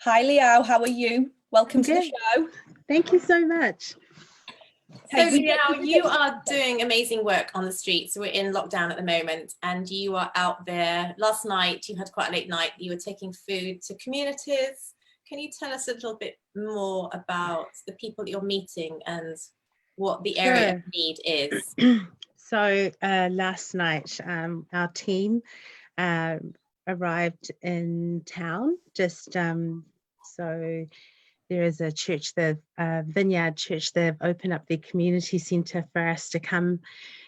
Hi Leao, how are you? Welcome to the show. Thank you so much. So Leao, you are doing amazing work on the streets. We're in lockdown at the moment and you are out there. Last night, you had quite a late night. You were taking food to communities. Can you tell us a little bit more about the people that you're meeting and what the area of need is? So last night, our team arrived in town. So there is a church, the Vineyard Church. They've opened up their community centre for us to come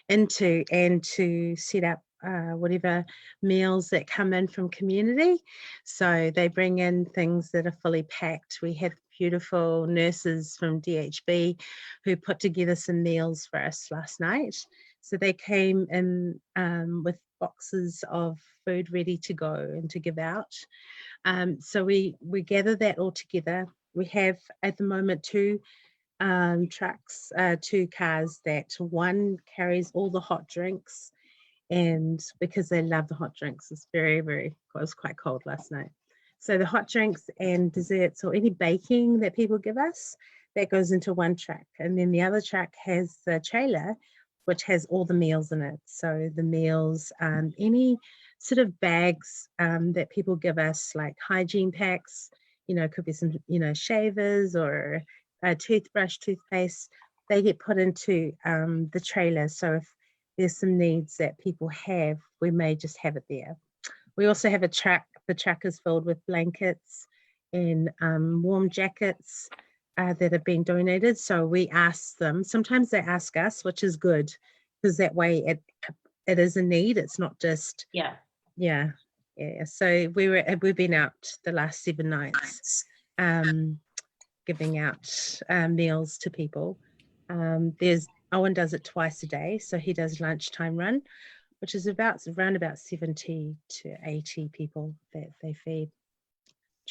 into and to set up whatever meals that come in from community. So they bring in things that are fully packed. We have beautiful nurses from DHB who put together some meals for us last night. So they came in with boxes of food ready to go and to give out. So we gather that all together. We have at the moment two trucks, two cars, that one carries all the hot drinks, and because they love the hot drinks, it was quite cold last night. So the hot drinks and desserts or any baking that people give us, that goes into one truck. And then the other truck has the trailer, which has all the meals in it. So the meals, any sort of bags that people give us, like hygiene packs, it could be some, shavers or a toothbrush, toothpaste, they get put into the trailer. So if there's some needs that people have, we may just have it there. We also have a truck. The truck is filled with blankets and warm jackets that have been donated. So we ask them, sometimes they ask us, which is good, because that way it is a need. It's not just, yeah. So we've been out the last 7 nights giving out meals to people. Owen does it twice a day, so he does lunchtime run, which is around about 70 to 80 people that they feed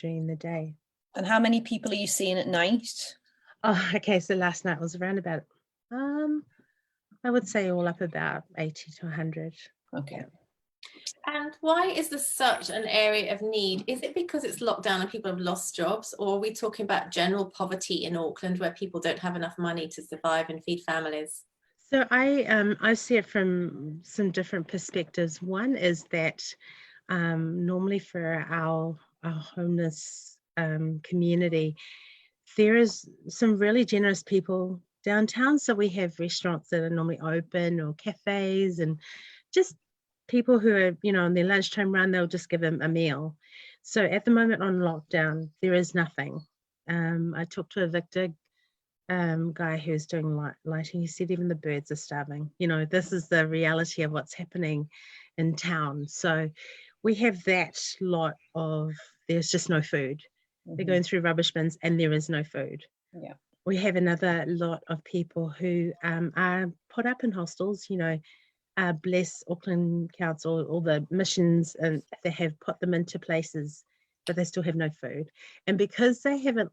during the day. And how many people are you seeing at night? Oh, okay, so last night was around about I would say all up about 80 to 100. Okay. And why is this such an area of need? Is it because it's lockdown and people have lost jobs, or are we talking about general poverty in Auckland where people don't have enough money to survive and feed families? So I see it from some different perspectives. One is that normally for our homeless community, there is some really generous people downtown. So we have restaurants that are normally open, or cafes, and just people who are, on their lunchtime run, they'll just give them a meal. So at the moment on lockdown, there is nothing. I talked to a Victor guy who's doing lighting. He said even the birds are starving. This is the reality of what's happening in town. So we have that lot of, there's just no food. They're going through rubbish bins and there is no food. Yeah. We have another lot of people who are put up in hostels, bless Auckland Council, all the missions, and they have put them into places, but they still have no food. And because they haven't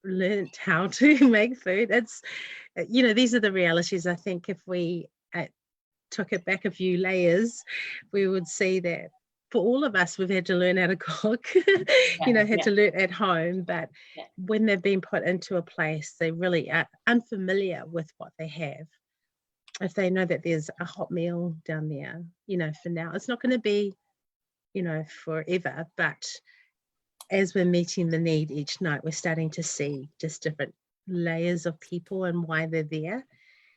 learned how to make food, it's, these are the realities. I think if we took it back a few layers, we would see that for all of us, we've had to learn how to cook, to learn at home. But when they've been put into a place, they really are unfamiliar with what they have. If they know that there's a hot meal down there, for now, it's not going to be, forever. But as we're meeting the need each night, we're starting to see just different layers of people and why they're there.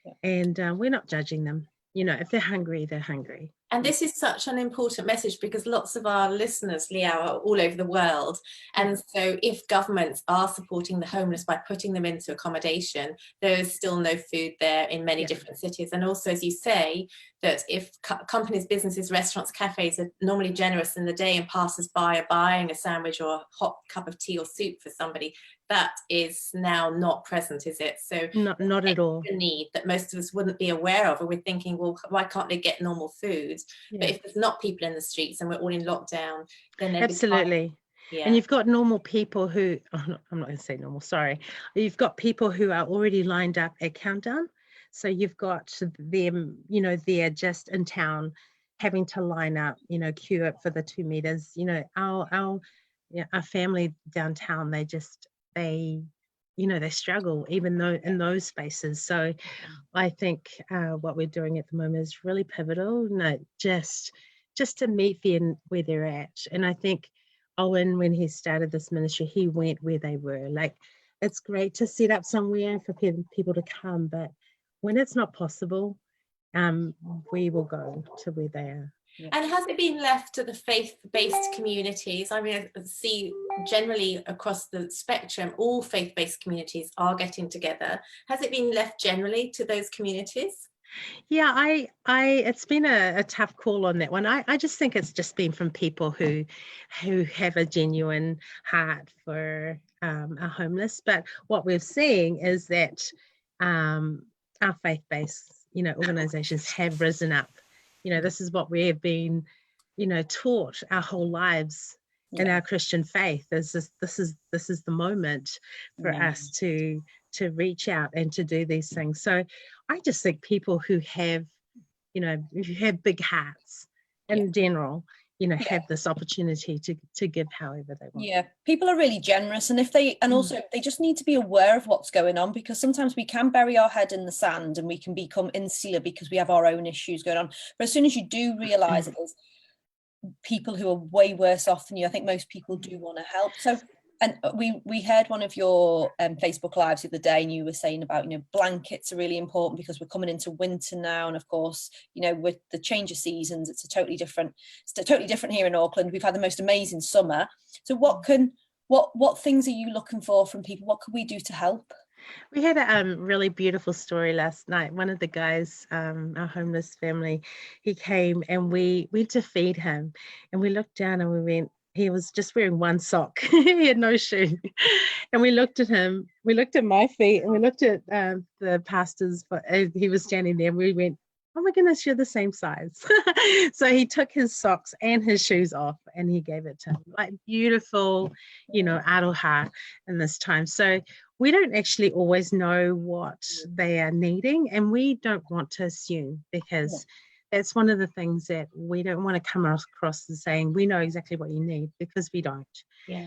Yeah. And we're not judging them. If they're hungry, they're hungry. And this is such an important message because lots of our listeners, Leao, are all over the world. And so if governments are supporting the homeless by putting them into accommodation, there is still no food there in many different cities. And also, as you say, that if companies, businesses, restaurants, cafes are normally generous in the day and passers-by are buying a sandwich or a hot cup of tea or soup for somebody, that is now not present, is it? So not at all. A need that most of us wouldn't be aware of, or we're thinking, well, why can't they get normal food? But if there's not people in the streets and we're all in lockdown, then absolutely. And you've got normal people who, I'm not going to say normal, sorry. You've got people who are already lined up at Countdown. So you've got them, they're just in town having to line up, queue up for the 2 meters. Our our family downtown, they struggle even though in those spaces. So I think what we're doing at the moment is really pivotal, just to meet them where they're at. And I think Owen, when he started this ministry, he went where they were. Like, it's great to set up somewhere for people to come, but when it's not possible, we will go to where they are. Yeah. And has it been left to the faith-based communities? I mean, I see generally across the spectrum, all faith-based communities are getting together. Has it been left generally to those communities? Yeah, it's been a tough call on that one. I just think it's just been from people who have a genuine heart for our homeless. But what we're seeing is that our faith-based, organizations have risen up. This is what we have been, taught our whole lives in our Christian faith. This is the moment for us to reach out and to do these things. So I just think people who have, who have big hearts in general, have this opportunity to give however they want. Yeah, people are really generous, and also they just need to be aware of what's going on, because sometimes we can bury our head in the sand and we can become insular because we have our own issues going on. But as soon as you do realise it is people who are way worse off than you, I think most people do want to help. So, and we heard one of your Facebook lives the other day, and you were saying about, blankets are really important because we're coming into winter now, and of course, with the change of seasons, it's totally different here in Auckland. We've had the most amazing summer. So what things are you looking for from people? What can we do to help? We had a really beautiful story last night. One of the guys, our homeless family, he came and we went to feed him, and we looked down and we went, he was just wearing one sock. He had no shoe. And we looked at him, we looked at my feet, and we looked at the pastor's, he was standing there, and we went, oh my goodness, you're the same size. So he took his socks and his shoes off and he gave it to him. Like, beautiful, aroha in this time. So we don't actually always know what they are needing, and we don't want to assume, because that's one of the things that we don't want to come across as saying we know exactly what you need, because we don't.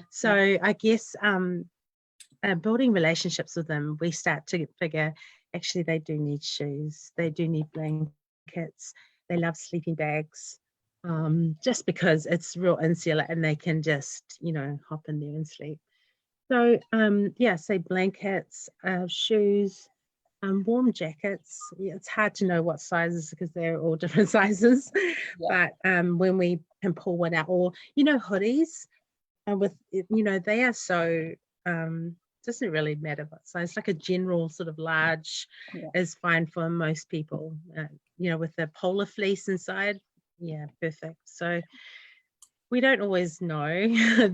So I guess building relationships with them, we start to figure actually they do need shoes, they do need blankets, they love sleeping bags, just because it's real insular and they can just hop in there and sleep. So say blankets, shoes, warm jackets. It's hard to know what sizes because they're all different sizes. But when we can pull one out, or hoodies, they are so doesn't really matter what size. Like a general sort of large is fine for most people. With the polar fleece inside, perfect. So we don't always know,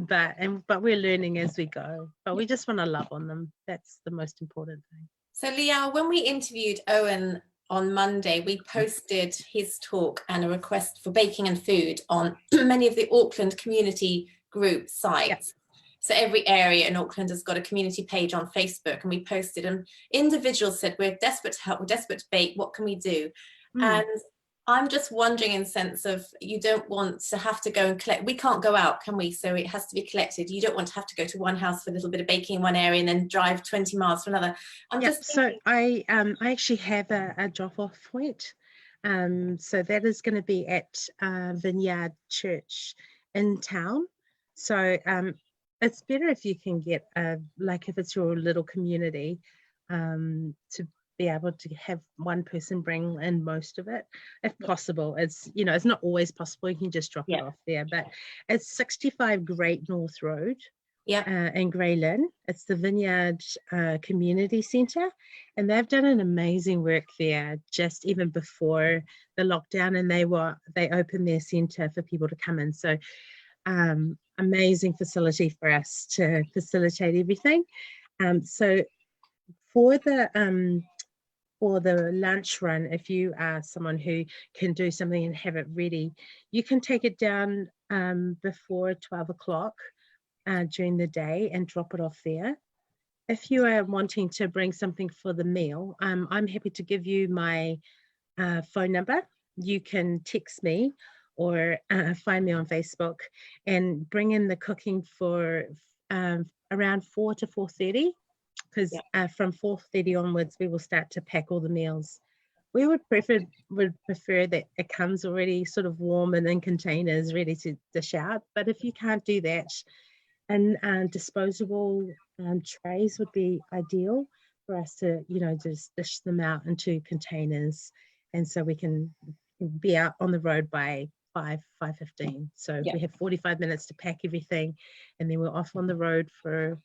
but we're learning as we go. But we just want to love on them. That's the most important thing. So Leao, when we interviewed Owen on Monday, we posted his talk and a request for baking and food on many of the Auckland community group sites. So every area in Auckland has got a community page on Facebook, and we posted, and individuals said, we're desperate to help, we're desperate to bake, what can we do? And I'm just wondering, in sense of, you don't want to have to go and collect, we can't go out, can we? So it has to be collected. You don't want to have to go to one house for a little bit of baking in one area and then drive 20 miles to another. So I actually have a drop-off point. So that is going to be at Vineyard Church in town. So it's better if you can get if it's your little community, to be able to have one person bring in most of it, if possible. It's it's not always possible. You can just drop it off there, but it's 65 Great North Road in Grey Lynn. It's the Vineyard Community Centre, and they've done an amazing work there just even before the lockdown, and they opened their centre for people to come in. So amazing facility for us to facilitate everything. So for the lunch run, if you are someone who can do something and have it ready, you can take it down before 12 o'clock during the day and drop it off there. If you are wanting to bring something for the meal, I'm happy to give you my phone number. You can text me, or find me on Facebook, and bring in the cooking for around 4 to 4:30, because from 4:30 onwards we will start to pack all the meals. We would prefer that it comes already sort of warm and in containers ready to dish out, but if you can't do that, and disposable trays would be ideal for us to, just dish them out into containers, and so we can be out on the road by 5:15. So we have 45 minutes to pack everything, and then we're off on the road for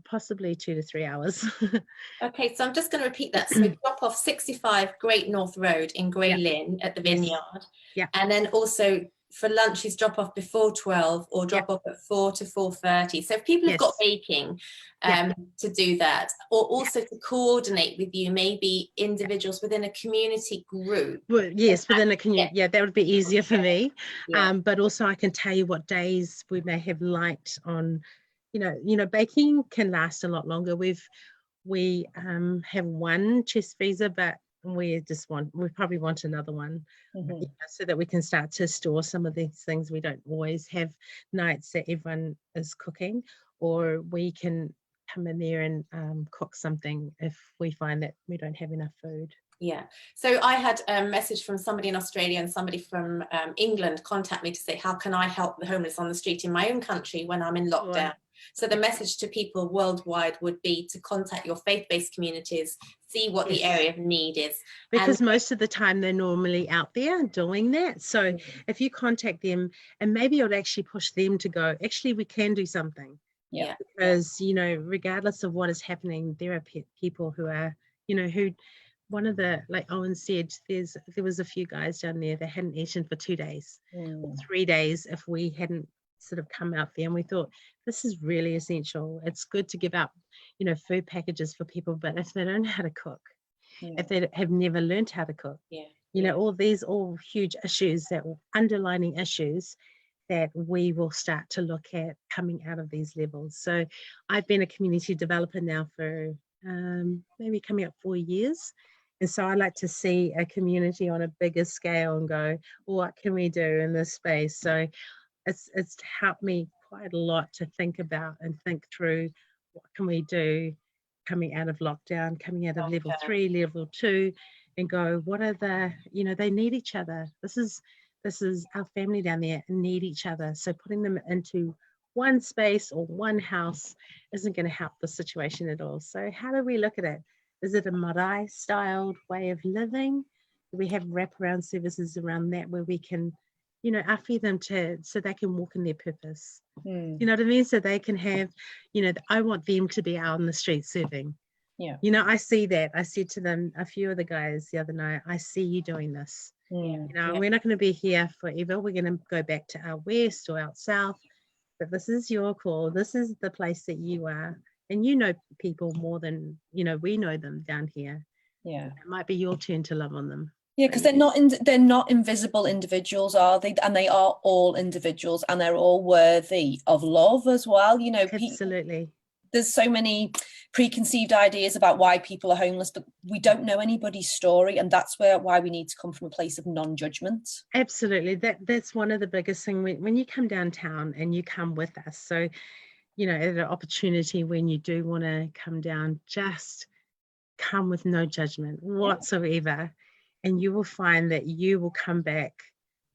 possibly 2 to 3 hours. Okay, so I'm just going to repeat that. So drop off 65 Great North Road in Grey Lynn at the vineyard. Yeah. And then also for lunch, is drop off before 12 or drop off at 4 to 4:30. So if people have got baking to do that, or also to coordinate with you, maybe individuals within a community group. Well, yes, within a community. Yeah, that would be easier for me. But also I can tell you what days we may have light on. Baking can last a lot longer. We have one chest freezer, but we probably want another one, so that we can start to store some of these things. We don't always have nights that everyone is cooking, or we can come in there and cook something if we find that we don't have enough food. Yeah. So I had a message from somebody in Australia and somebody from England contact me to say, how can I help the homeless on the street in my own country when I'm in lockdown? So the message to people worldwide would be to contact your faith-based communities, see what the area of need is. Because most of the time they're normally out there doing that. So if you contact them, and maybe it would actually push them to go, actually, we can do something. Yeah. Because, regardless of what is happening, there are people who are, who, one of the, like Owen said, there was a few guys down there that hadn't eaten for 2 days, or 3 days if we hadn't sort of come out there, and we thought this is really essential. It's good to give out, food packages for people, but if they don't know how to cook, if they have never learned how to cook, all huge issues, that underlining issues that we will start to look at coming out of these levels. So I've been a community developer now for maybe coming up 4 years. And so I like to see a community on a bigger scale and go, well, what can we do in this space? So it's helped me quite a lot to think about and think through what can we do coming out of lockdown, coming out of level 3, level 2, and go, what are the, they need each other. This is our family down there need each other. So putting them into one space or one house isn't going to help the situation at all. So how do we look at it? Is it a marae styled way of living? Do we have wraparound services around that where we can, offer them so they can walk in their purpose? You know what I mean? So they can have, I want them to be out on the street serving. Yeah. I see that. I said to them, a few of the guys the other night, I see you doing this. We're not going to be here forever. We're going to go back to our west or out south, but this is your call. This is the place that you are. And people more than, we know them down here. Yeah. It might be your turn to love on them. Yeah, because they're not invisible individuals, are they? And they are all individuals, and they're all worthy of love as well. Absolutely. There's so many preconceived ideas about why people are homeless, but we don't know anybody's story, and that's why we need to come from a place of non-judgment. Absolutely. That's one of the biggest things when you come downtown and you come with us. So, at an opportunity when you do want to come down, just come with no judgment whatsoever. And you will find that you will come back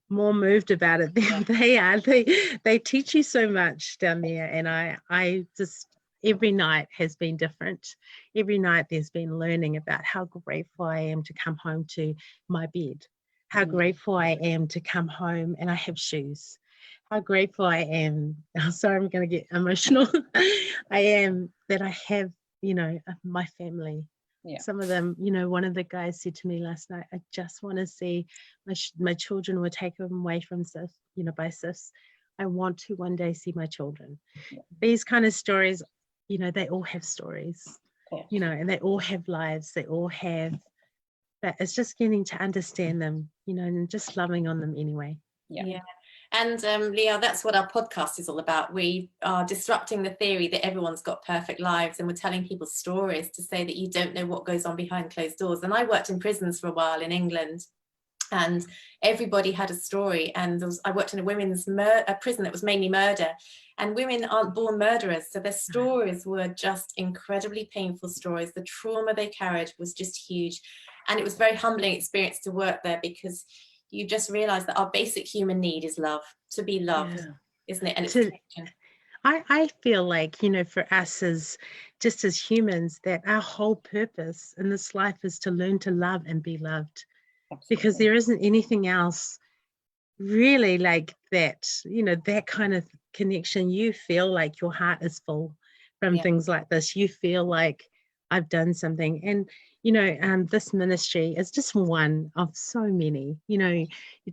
more moved about it than they are. They teach you so much down there. And I just, every night has been different. Every night there's been learning about how grateful I am to come home to my bed. How grateful I am to come home and I have shoes. How grateful I am. Sorry, I'm going to get emotional. I am that I have, my family. Yeah. Some of them, one of the guys said to me last night, I just want to see my children were taken away from SIS, by SIS. I want to one day see my children. Yeah. These kind of stories, they all have stories, and they all have lives. They all have, but it's just getting to understand them, and just loving on them anyway. Yeah. And Leao, that's what our podcast is all about. We are disrupting the theory that everyone's got perfect lives, and we're telling people stories to say that you don't know what goes on behind closed doors. And I worked in prisons for a while in England, and everybody had a story. And I worked in a women's prison that was mainly murder, and women aren't born murderers, so their stories were just incredibly painful stories. The trauma they carried was just huge, and it was a very humbling experience to work there, because you just realize that our basic human need is love, to be loved, isn't it? And it's connection. I feel like, you know, for us as humans, that our whole purpose in this life is to learn to love and be loved. Absolutely. Because there isn't anything else really like that, you know, that kind of connection. You feel like your heart is full from things like this. You feel like I've done something. And, you know, this ministry is just one of so many. You know,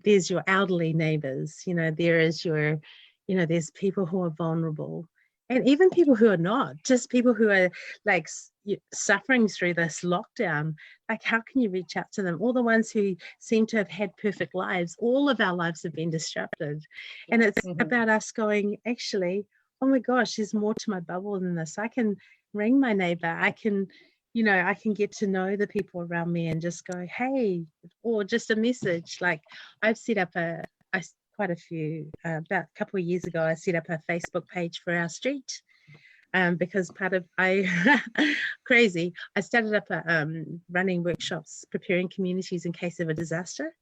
there's your elderly neighbors, you know, there is your, you know, there's people who are vulnerable, and even people who are not, just people who are like suffering through this lockdown. Like, how can you reach out to them? All the ones who seem to have had perfect lives, all of our lives have been disrupted. And it's about us going, actually, oh my gosh, there's more to my bubble than this. I can ring my neighbor. I can, you know, I can get to know the people around me and just go, hey, or just a message. Like, I've set up quite a few, about a couple of years ago, I set up a Facebook page for our street, because crazy, I started up running workshops, preparing communities in case of a disaster.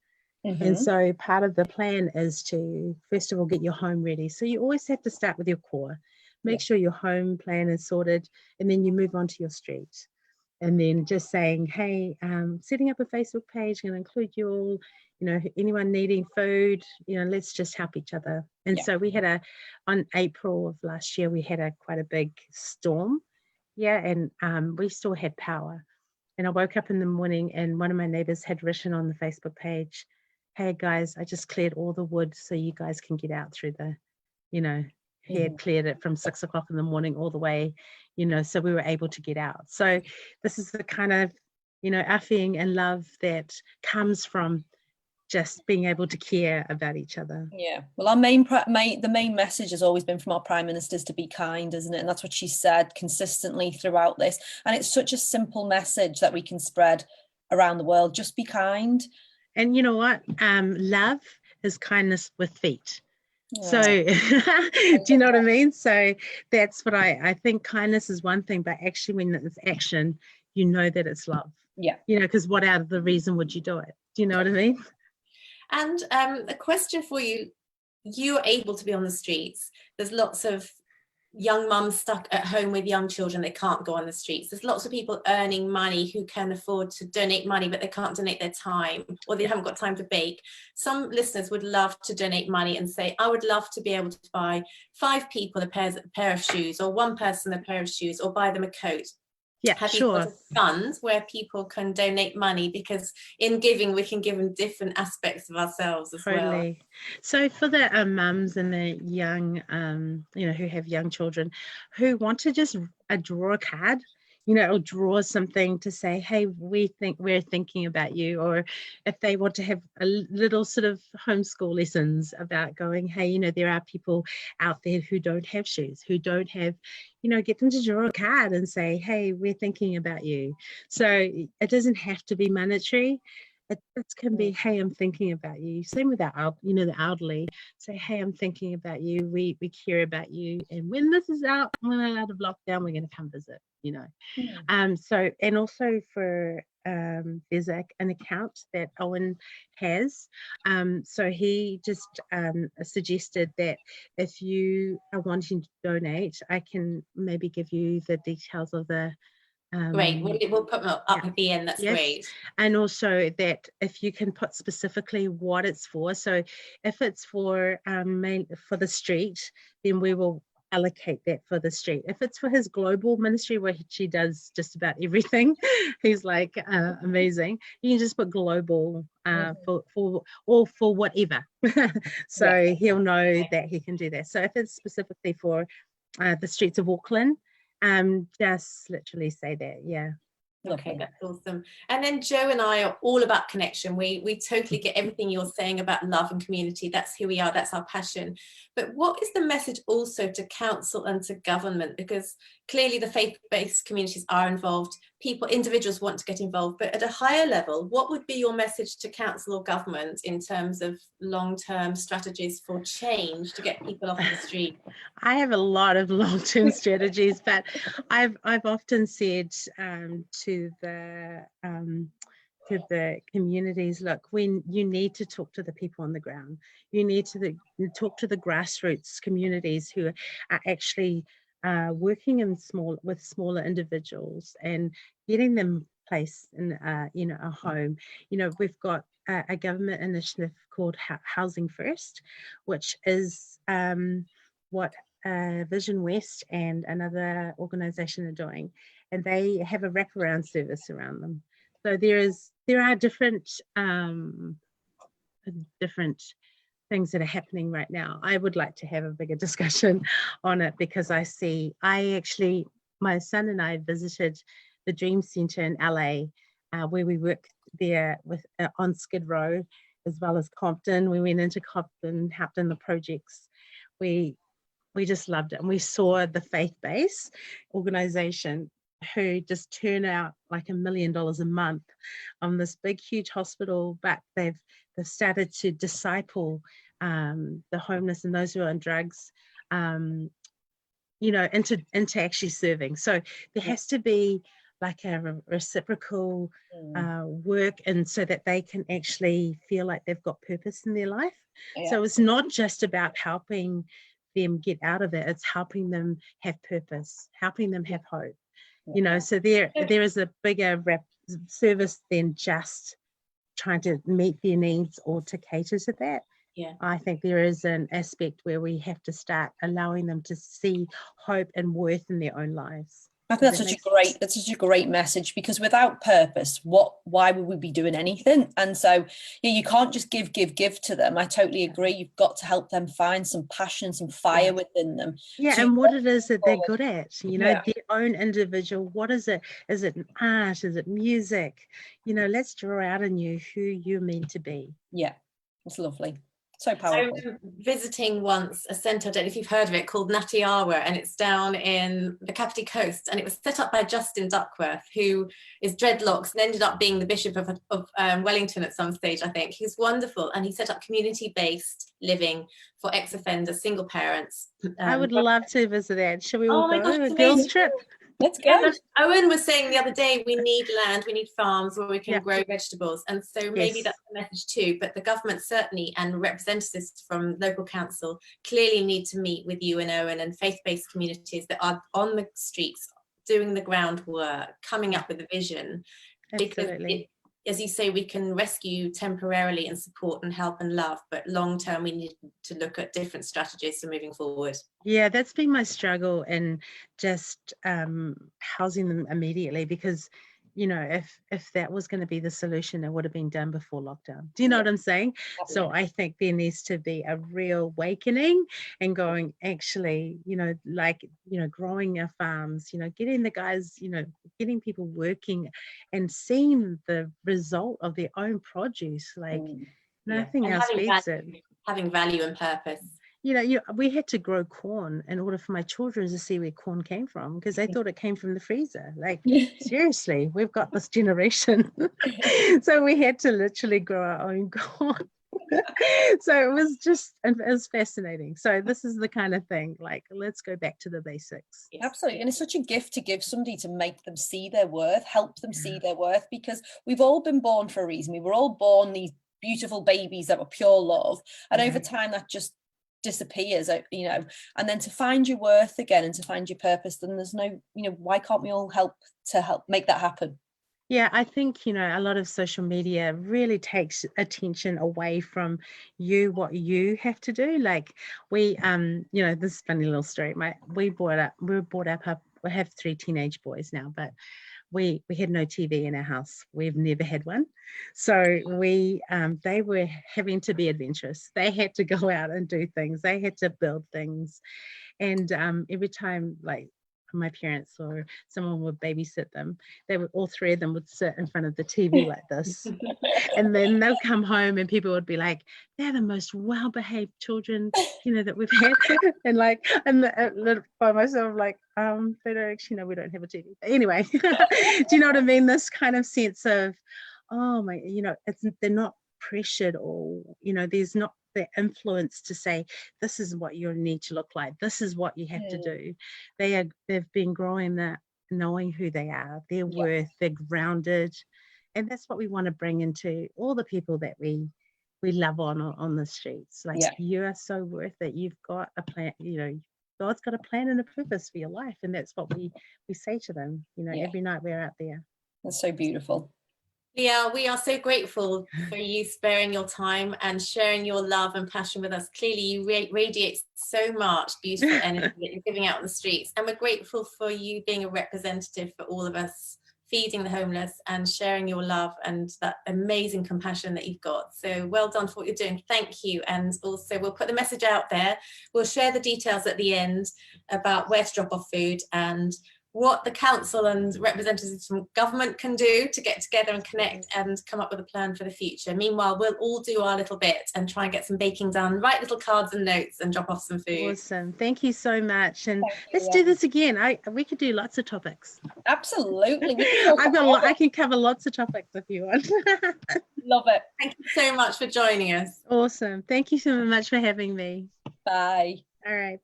And so part of the plan is to, first of all, get your home ready. So you always have to start with your core, make sure your home plan is sorted, and then you move on to your street. And then just saying, hey, setting up a Facebook page, going to include you all, you know, anyone needing food, you know, let's just help each other. And so we had on April of last year, we had quite a big storm. And we still had power. And I woke up in the morning and one of my neighbors had written on the Facebook page, hey guys, I just cleared all the wood so you guys can get out through the, you know, he had cleared it from 6 o'clock in the morning all the way, you know, so we were able to get out. So this is the kind of, you know, affing and love that comes from just being able to care about each other. Yeah, well, our the main message has always been from our Prime Ministers to be kind, isn't it? And that's what she said consistently throughout this. And it's such a simple message that we can spread around the world. Just be kind. And you know what? Love is kindness with feet. So do you know what I mean? So that's what I think. Kindness is one thing, but actually when it's action, you know that it's love. Yeah. You know, because what other reason would you do it? Do you know what I mean? And a question for you. You're able to be on the streets. There's lots of young mums stuck at home with young children. They can't go on the streets. There's lots of people earning money who can afford to donate money, but they can't donate their time, or they haven't got time to bake. Some listeners would love to donate money and say, I would love to be able to buy 5 people a pair of shoes, or 1 person a pair of shoes, or buy them a coat. Yeah, have you got a fund where people can donate money? Because in giving, we can give them different aspects of ourselves as well. So for the mums and the young, you know, who have young children who want to just draw a card, you know, or draw something to say, hey, we're thinking about you. Or if they want to have a little sort of homeschool lessons about going, hey, you know, there are people out there who don't have shoes, who don't have, you know, get them to draw a card and say, hey, we're thinking about you. So it doesn't have to be monetary. It can be, hey, I'm thinking about you. Same with our, you know, the elderly. Say, hey, I'm thinking about you. We care about you. And when this is out, when we're out of lockdown, we're going to come visit, you know. So, and also for, there's an account that Owen has. So he just suggested that if you are wanting to donate, I can maybe give you the details of the great, we'll put them up at the end. That's great. And also that if you can put specifically what it's for. So if it's for the street, then we will allocate that for the street. If it's for his global ministry, where he does just about everything, he's like amazing, you can just put global for whatever. So he'll know that he can do that. So if it's specifically for the streets of Auckland, just literally say that. Okay, that's awesome. And then Joe and I are all about connection. We totally get everything you're saying about love and community. That's who we are. That's our passion. But what is the message also to council and to government? Because clearly the faith-based communities are involved. individuals want to get involved, but at a higher level, what would be your message to council or government in terms of long-term strategies for change to get people off the street? I have a lot of long-term strategies, but I've often said to the communities, look, when you need to talk to the people on the ground, you need to talk to the grassroots communities who are actually working with smaller individuals and getting them placed in a home. We've got a government initiative called Housing First, which is what Vision West and another organisation are doing, and they have a wraparound service around them. So there are different things that are happening right now. I would like to have a bigger discussion on it, because my son and I visited the Dream Centre in LA, where we work there with on Skid Row, as well as Compton. We went into Compton, helped in the projects. We just loved it, and we saw the faith-based organisation who just turn out like $1 million a month on this big, huge hospital, but they've started to disciple the homeless and those who are on drugs, into actually serving. So there has to be like a reciprocal work, and so that they can actually feel like they've got purpose in their life. Yeah. So it's not just about helping them get out of it, it's helping them have purpose, helping them have hope. So there is a bigger service than just trying to meet their needs or to cater to that. Yeah, I think there is an aspect where we have to start allowing them to see hope and worth in their own lives. I think that's such a great message, because without purpose, why would we be doing anything? And so you can't just give to them. I totally agree. You've got to help them find some passion, some fire within them. Yeah, and what it is that they're good at, their own individual. What is it? Is it art? Is it music? Let's draw out in you who you're meant to be. Yeah, it's lovely. So powerful. I was visiting once a centre, I don't know if you've heard of it, called Ngāti and it's down in the Kapiti Coast, and it was set up by Justin Duckworth, who is dreadlocks and ended up being the Bishop of Wellington at some stage, I think. He's wonderful, and he set up community-based living for ex-offenders, single parents. I would love to visit that. Shall we all go? A girls' trip? Let's go. Yeah, Owen was saying the other day, we need land, we need farms where we can grow vegetables. And so maybe that's the message too, but the government certainly, and representatives from local council clearly need to meet with you and Owen and faith-based communities that are on the streets, doing the groundwork, coming up with a vision. Absolutely. Because as you say, we can rescue temporarily and support and help and love, but long term we need to look at different strategies for moving forward. Yeah, that's been my struggle in just housing them immediately, because if that was going to be the solution, it would have been done before lockdown. Do you know what I'm saying? Absolutely. So I think there needs to be a real awakening and going, actually, growing our farms, getting the guys, getting people working and seeing the result of their own produce, nothing else beats it. Having value and purpose. We had to grow corn in order for my children to see where corn came from, because they thought it came from the freezer. Seriously, we've got this generation. So we had to literally grow our own corn. So it was fascinating. So this is the kind of thing, let's go back to the basics. Absolutely. And it's such a gift to give somebody, to make them see their worth, help them see their worth, because we've all been born for a reason. We were all born these beautiful babies that were pure love. And over time that just disappears, and then to find your worth again and to find your purpose, then there's no, why can't we all help make that happen? Yeah, I think, a lot of social media really takes attention away from what you have to do. We, this is a funny little story. We have 3 teenage boys now, but we had no TV in our house. We've never had one. So they were having to be adventurous. They had to go out and do things. They had to build things. And every time, my parents or someone would babysit them, all three of them would sit in front of the TV like this. And then they'll come home and people would be like, they're the most well-behaved children, that we've had. And like, by myself, like, they don't actually know we don't have a TV. But anyway, do you know what I mean? This kind of sense of, oh my, they're not pressured, or, there's not the influence to say, this is what you need to look like, this is what you have to do. They've been growing that, knowing who they are, their worth, they're grounded. And that's what we want to bring into all the people that we love on the streets. Like, you are so worth it. You've got a plan, God's got a plan and a purpose for your life. And that's what we say to them, every night we're out there. That's so beautiful. Leao, we are so grateful for you sparing your time and sharing your love and passion with us. Clearly, you radiate so much beautiful energy that you're giving out on the streets. And we're grateful for you being a representative for all of us, feeding the homeless and sharing your love and that amazing compassion that you've got. So well done for what you're doing. Thank you. And also, we'll put the message out there. We'll share the details at the end about where to drop off food and what the council and representatives from government can do to get together and connect and come up with a plan for the future. Meanwhile, we'll all do our little bit and try and get some baking done, write little cards and notes and drop off some food. Awesome. Thank you so much. And let's do this again. We could do lots of topics. Absolutely. I can cover lots of topics if you want. Love it. Thank you so much for joining us. Awesome. Thank you so much for having me. Bye. All right.